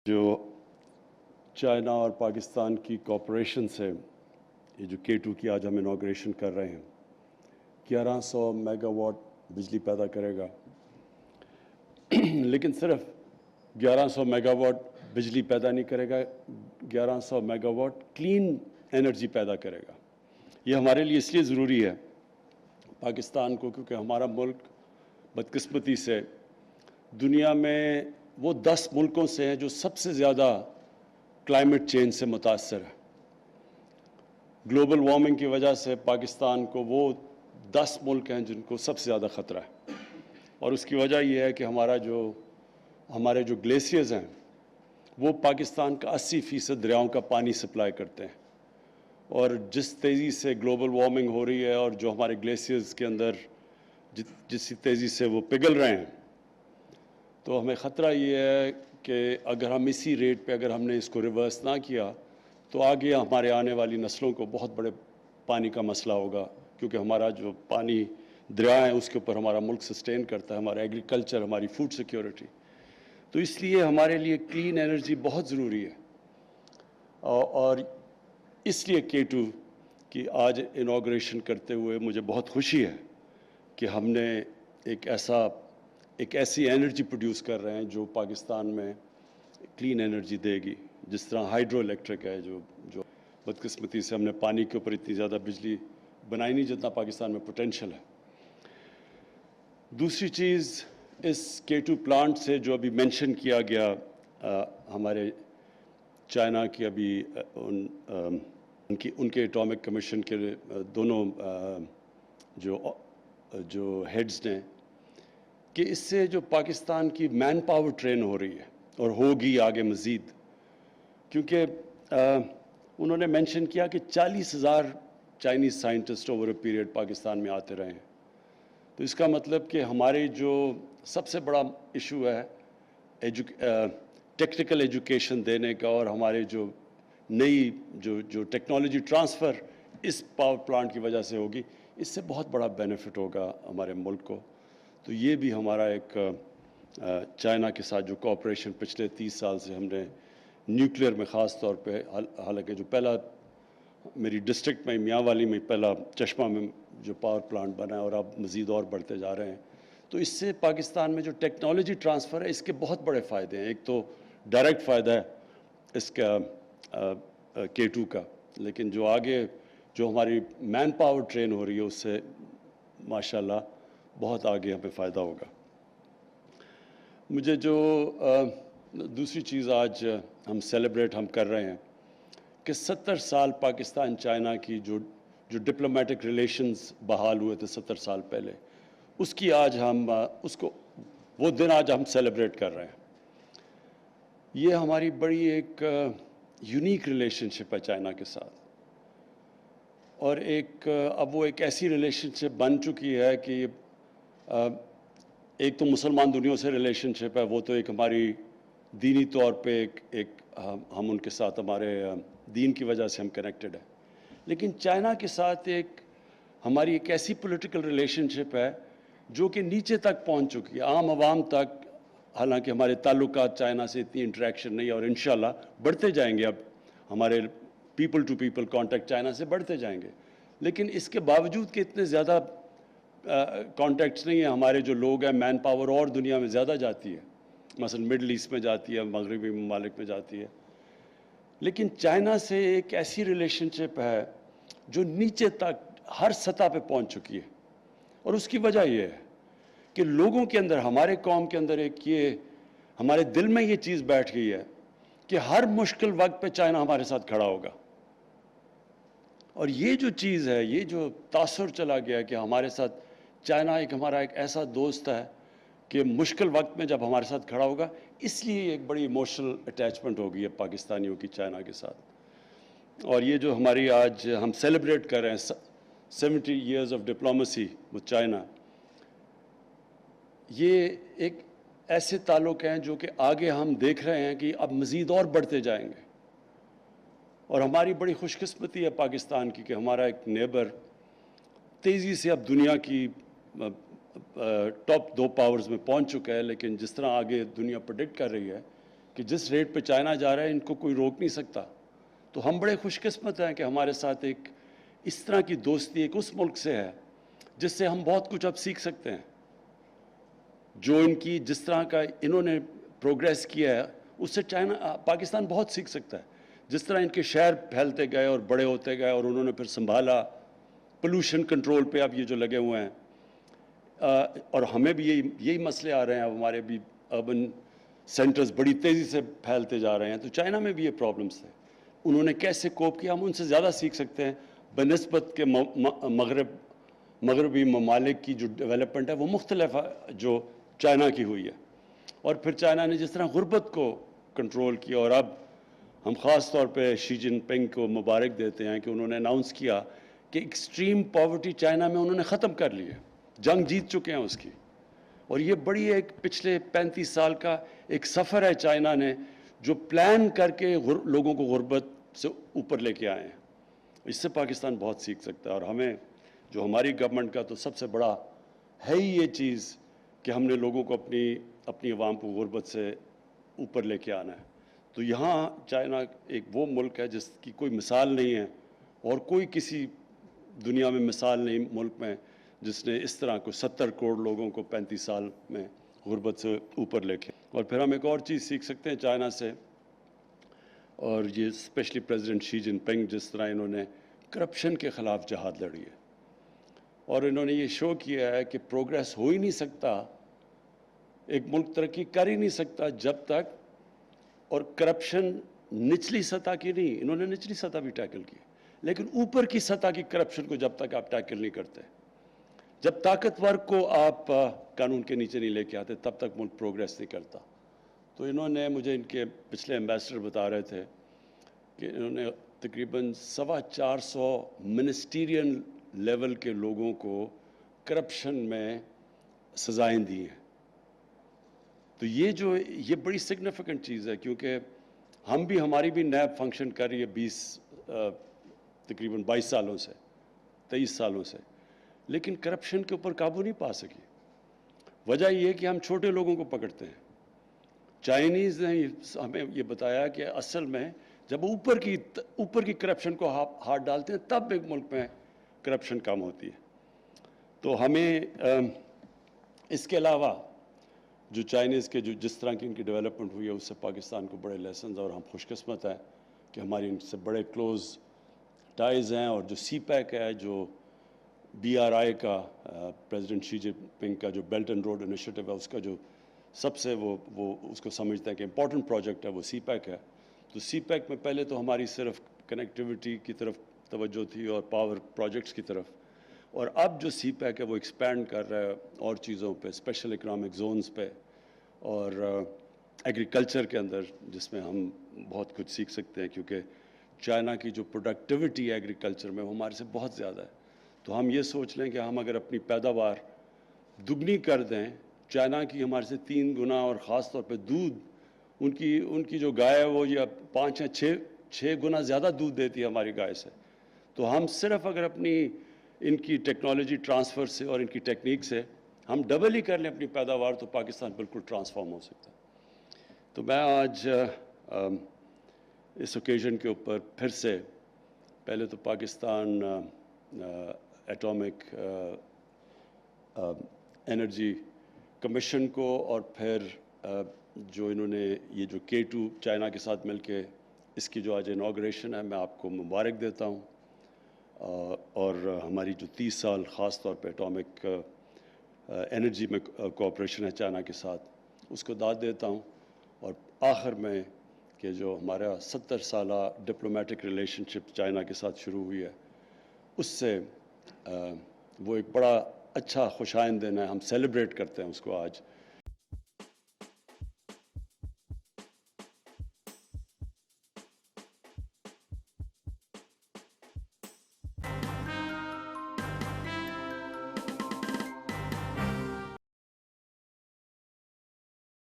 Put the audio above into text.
جو چائنا اور پاکستان کی کوپریشن سے یہ جو K2 کی آج ہم انوگریشن کر رہے ہیں 1100 میگا واٹ بجلی پیدا کرے گا لیکن صرف 1100 میگا واٹ بجلی پیدا نہیں کرے گا 1100 میگا واٹ کلین انرجی پیدا کرے گا. یہ ہمارے لیے اس لیے ضروری ہے پاکستان کو کیونکہ ہمارا ملک بدقسمتی سے دنیا میں وہ 10 ملکوں سے ہیں جو سب سے زیادہ کلائمیٹ چینج سے متاثر ہے. گلوبل وارمنگ کی وجہ سے پاکستان کو وہ 10 ملک ہیں جن کو سب سے زیادہ خطرہ ہے اور اس کی وجہ یہ ہے کہ ہمارے جو گلیشیئرز ہیں وہ پاکستان کا 80% دریاؤں کا پانی سپلائی کرتے ہیں اور جس تیزی سے گلوبل وارمنگ ہو رہی ہے اور جو ہمارے گلیشیئرز کے اندر جس تیزی سے وہ پگھل رہے ہیں تو ہمیں خطرہ یہ ہے کہ اگر ہم اسی ریٹ پہ اگر ہم نے اس کو ریورس نہ کیا تو آگے ہمارے آنے والی نسلوں کو بہت بڑے پانی کا مسئلہ ہوگا کیونکہ ہمارا جو پانی دریا ہے اس کے اوپر ہمارا ملک سسٹین کرتا ہے ہمارا ایگریکلچر ہماری فوڈ سیکیورٹی. تو اس لیے ہمارے لیے کلین انرجی بہت ضروری ہے اور اس لیے K2 کی آج انوگریشن کرتے ہوئے مجھے بہت خوشی ہے کہ ہم نے ایک ایسی انرجی پروڈیوس کر رہے ہیں جو پاکستان میں کلین انرجی دے گی. جس طرح ہائیڈرو الیکٹرک ہے جو بدقسمتی سے ہم نے پانی کے اوپر اتنی زیادہ بجلی بنائی نہیں جتنا پاکستان میں پوٹینشیل ہے. دوسری چیز اس K2 پلانٹ سے جو ابھی مینشن کیا گیا ہمارے چائنا کی ابھی ان کے اٹامک کمیشن کے دونوں جو ہیڈز نے کہ اس سے جو پاکستان کی مین پاور ٹرین ہو رہی ہے اور ہوگی آگے مزید کیونکہ انہوں نے مینشن کیا کہ 40,000 Chinese scientist over a period Pakistan میں آتے رہے ہیں. تو اس کا مطلب کہ ہمارے جو سب سے بڑا ایشو ہے ٹیکنیکل ایجوکیشن دینے کا اور ہمارے جو نئی جو ٹیکنالوجی ٹرانسفر اس پاور پلانٹ کی وجہ سے ہوگی اس سے بہت بڑا بینیفٹ ہوگا ہمارے ملک کو. تو یہ بھی ہمارا ایک چائنا کے ساتھ جو کوآپریشن پچھلے 30 سال سے ہم نے نیوکلیئر میں خاص طور پہ حالانکہ جو پہلا میری ڈسٹرکٹ میں میاں والی میں پہلا چشمہ میں جو پاور پلانٹ بنا ہے اور اب مزید اور بڑھتے جا رہے ہیں تو اس سے پاکستان میں جو ٹیکنالوجی ٹرانسفر ہے اس کے بہت بڑے فائدے ہیں. ایک تو ڈائریکٹ فائدہ ہے اس کا K2 کا لیکن جو آگے جو ہماری مین پاور ٹرین ہو رہی ہے اس سے ماشاءاللہ بہت آگے ہمیں فائدہ ہوگا. مجھے جو دوسری چیز آج ہم سیلیبریٹ کر رہے ہیں کہ 70 سال پاکستان چائنا کی جو ڈپلومیٹک ریلیشنز بحال ہوئے تھے 70 سال پہلے اس کی آج ہم وہ دن آج ہم سیلیبریٹ کر رہے ہیں. یہ ہماری بڑی ایک یونیک ریلیشن شپ ہے چائنا کے ساتھ اور اب وہ ایک ایسی ریلیشن شپ بن چکی ہے کہ ایک تو مسلمان دنیا سے ریلیشن شپ ہے وہ تو ایک ہماری دینی طور پہ ہم ان کے ساتھ ہمارے دین کی وجہ سے ہم کنیکٹڈ ہیں لیکن چائنا کے ساتھ ہماری ایک ایسی پولیٹیکل ریلیشن شپ ہے جو کہ نیچے تک پہنچ چکی ہے عام عوام تک. حالانکہ ہمارے تعلقات چائنا سے اتنی انٹریکشن نہیں اور انشاءاللہ بڑھتے جائیں گے. اب ہمارے people to people contact China سے بڑھتے جائیں گے لیکن اس کے باوجود کہ اتنے زیادہ کانٹیکٹس نہیں ہیں ہمارے جو لوگ ہیں مین پاور اور دنیا میں زیادہ جاتی ہے مثلا مڈل ایسٹ میں جاتی ہے مغربی ممالک میں جاتی ہے لیکن چائنا سے ایک ایسی ریلیشن شپ ہے جو نیچے تک ہر سطح پہ پہنچ چکی ہے اور اس کی وجہ یہ ہے کہ لوگوں کے اندر ہمارے قوم کے اندر ہمارے دل میں یہ چیز بیٹھ گئی ہے کہ ہر مشکل وقت پہ چائنا ہمارے ساتھ کھڑا ہوگا. اور یہ جو چیز ہے یہ جو تاثر چلا گیا کہ ہمارے ساتھ چائنا ہمارا ایک ایسا دوست ہے کہ مشکل وقت میں جب ہمارے ساتھ کھڑا ہوگا اس لیے ایک بڑی ایموشنل اٹیچمنٹ ہو گئی ہے پاکستانیوں کی چائنا کے ساتھ. اور یہ جو ہماری آج ہم سیلیبریٹ کر رہے ہیں 70 years of diplomacy with China یہ ایک ایسے تعلق ہیں جو کہ آگے ہم دیکھ رہے ہیں کہ اب مزید اور بڑھتے جائیں گے. اور ہماری بڑی خوش قسمتی ہے پاکستان کی کہ ہمارا ایک نیبر تیزی سے اب دنیا کی ٹاپ 2 پاورز میں پہنچ چکا ہے لیکن جس طرح آگے دنیا پریڈکٹ کر رہی ہے کہ جس ریٹ پہ چائنا جا رہا ہے ان کو کوئی روک نہیں سکتا. تو ہم بڑے خوش قسمت ہیں کہ ہمارے ساتھ ایک اس طرح کی دوستی ایک اس ملک سے ہے جس سے ہم بہت کچھ اب سیکھ سکتے ہیں. جو ان کی جس طرح کا انہوں نے پروگریس کیا ہے اس سے پاکستان بہت سیکھ سکتا ہے. جس طرح ان کے شہر پھیلتے گئے اور بڑے ہوتے گئے اور انہوں نے پھر سنبھالا, پولوشن کنٹرول پہ اب یہ جو لگے ہوئے ہیں, اور ہمیں بھی یہی مسئلے آ رہے ہیں. اب ہمارے بھی اربن سینٹرز بڑی تیزی سے پھیلتے جا رہے ہیں. تو چائنا میں بھی یہ پرابلمس تھے, انہوں نے کیسے کوپ کیا, ہم ان سے زیادہ سیکھ سکتے ہیں بنسبت کے مغربی ممالک کی جو ڈیولپمنٹ ہے وہ مختلف ہے جو چائنا کی ہوئی ہے. اور پھر چائنا نے جس طرح غربت کو کنٹرول کیا, اور اب ہم خاص طور پہ شی جن پنگ کو مبارک دیتے ہیں کہ انہوں نے اناؤنس کیا کہ ایکسٹریم پاورٹی چائنا میں انہوں نے ختم کر لی ہے, جنگ جیت چکے ہیں اس کی. اور یہ بڑی ایک پچھلے 35 سال کا ایک سفر ہے چائنا نے جو پلان کر کے لوگوں کو غربت سے اوپر لے کے آئے ہیں. اس سے پاکستان بہت سیکھ سکتا ہے. اور ہمیں جو ہماری گورنمنٹ کا تو سب سے بڑا ہے ہی یہ چیز کہ ہم نے لوگوں کو اپنی عوام کو غربت سے اوپر لے کے آنا ہے. تو یہاں چائنا ایک وہ ملک ہے جس کی کوئی مثال نہیں ہے, اور کوئی کسی دنیا میں مثال نہیں ملک میں جس نے اس طرح کو 70 کروڑ لوگوں کو 35 سال میں غربت سے اوپر لے کے. اور پھر ہم ایک اور چیز سیکھ سکتے ہیں چائنا سے, اور یہ اسپیشلی پریزیڈنٹ شی جن پنگ جس طرح انہوں نے کرپشن کے خلاف جہاد لڑی ہے, اور انہوں نے یہ شو کیا ہے کہ پروگریس ہو ہی نہیں سکتا, ایک ملک ترقی کر ہی نہیں سکتا جب تک, اور کرپشن نچلی سطح کی نہیں, انہوں نے نچلی سطح بھی ٹیکل کی, لیکن اوپر کی سطح کی کرپشن کو جب تک آپ ٹیکل نہیں کرتے, جب طاقتور کو آپ قانون کے نیچے نہیں لے کے آتے, تب تک ملک پروگریس نہیں کرتا. تو انہوں نے مجھے ان کے پچھلے ایمبیسڈر بتا رہے تھے کہ انہوں نے تقریباً 450 منسٹیرین لیول کے لوگوں کو کرپشن میں سزائیں دی ہیں. تو یہ بڑی سگنیفیکنٹ چیز ہے, کیونکہ ہماری بھی نیب فنکشن کر رہی ہے تقریباً 22 سالوں سے 23 سالوں سے, لیکن کرپشن کے اوپر قابو نہیں پا سکی. وجہ یہ ہے کہ ہم چھوٹے لوگوں کو پکڑتے ہیں. چائنیز نے ہمیں یہ بتایا کہ اصل میں جب اوپر کی کرپشن کو ہاتھ ڈالتے ہیں تب ایک ملک میں کرپشن کم ہوتی ہے. تو ہمیں اس کے علاوہ جو چائنیز کے جس طرح کی ان کی ڈیولپمنٹ ہوئی ہے اس سے پاکستان کو بڑے لیسنز, اور ہم خوش قسمت ہیں کہ ہماری ان سے بڑے کلوز ٹائز ہیں. اور جو سی پیک ہے, جو BRI کا پریزیڈنٹ شی جن پنگ کا جو بیلٹ اینڈ روڈ انیشیٹو ہے, اس کا جو سب سے وہ اس کو سمجھتے ہیں کہ امپورٹنٹ پروجیکٹ ہے وہ سی پیک ہے. تو سی پیک میں پہلے تو ہماری صرف کنیکٹیوٹی کی طرف توجہ تھی اور پاور پروجیکٹس کی طرف, اور اب جو سی پیک ہے وہ ایکسپینڈ کر رہا ہے اور چیزوں پہ, اسپیشل اکنامک زونز پہ اور ایگریکلچر کے اندر, جس میں ہم بہت کچھ سیکھ سکتے ہیں, کیونکہ چائنا کی جو پروڈکٹیوٹی ہے ایگریکلچر میں وہ ہمارے سے بہت زیادہ ہے. تو ہم یہ سوچ لیں کہ ہم اگر اپنی پیداوار دگنی کر دیں, چائنا کی ہمارے سے 3 گنا, اور خاص طور پہ دودھ, ان کی جو گائے ہے وہ یا 5 یا 6 گنا زیادہ دودھ دیتی ہے ہماری گائے سے. تو ہم صرف اگر اپنی ان کی ٹیکنالوجی ٹرانسفر سے اور ان کی ٹیکنیک سے ہم ڈبل ہی کر لیں اپنی پیداوار, تو پاکستان بالکل ٹرانسفارم ہو سکتا ہے. تو میں آج اس اوکیزن کے اوپر پھر سے پہلے تو پاکستان ایٹامک انرجی کمیشن کو, اور پھر جو انہوں نے یہ جو K2 چائنا کے ساتھ مل کے اس کی جو آج انوگریشن ہے, میں آپ کو مبارک دیتا ہوں. اور ہماری جو 30 سال خاص طور پہ ایٹامک انرجی میں کوآپریشن ہے چائنا کے ساتھ, اس کو داد دیتا ہوں. اور آخر میں کہ جو ہمارا 70 سالہ ڈپلومیٹک ریلیشن شپ چائنا کے ساتھ شروع ہوئی ہے, اس سے وہ ایک بڑا اچھا خوشائند دن ہے, ہم سیلیبریٹ کرتے ہیں اس کو آج.